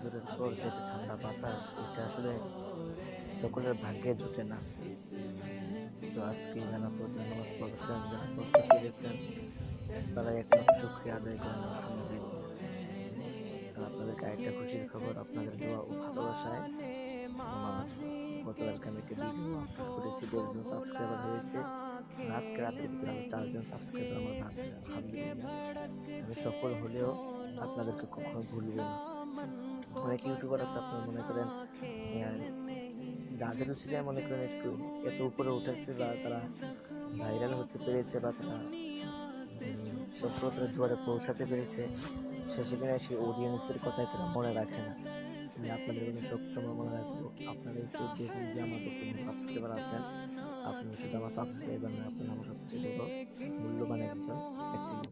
ফজরের পর যে একটা ঠান্ডা বাতাস, এটা আসলে সকলের ভাগ্যে জুটে না। তো আজকে যারা ফজর নামাজ পড়ছেন, যারা পড়তে পেরেছেন, তারা একমাত্র শুকরিয়া আদায় করেন আলহামদুলিল্লাহ। আর আপনাদেরকে আরেকটা খুশির খবর, আপনাদের দোয়া ও ভালোবাসায় আমার গতকালকে আমি একটা ভিডিও আপলোড করেছি, 10 জন সাবস্ক্রাইবার হয়েছে। আর আজকে রাতের ভিতরে আরো 4 জন সাবস্ক্রাইবার আমার বাড়ছে আলহামদুলিল্লাহ। আমি সফল হলেও আপনাদেরকে কখনো ভুলবো না। অনেক ইউটিউবার আছে আপনারা মনে করেন যাদের উচিলায় মনে করেন একটু এত উপরে উঠেছে বা তারা ভাইরাল হতে পেরেছে বা তারা সফলতার দুয়ারে পৌঁছাতে পেরেছে, সে সেখানে সেই অডিয়েন্সদের কথাই তারা মনে রাখে না। আমি আপনাদের কথা সবসময় মনে রাখবো। আপনারা এই 14 জন যে আমার বর্তমান সাবস্ক্রাইবার আছেন, আপনারা শুধু আমার সাবস্ক্রাইবার না, আপনারা আমার সবচেয়ে বড় মূল্যবান একজন ব্যক্তি।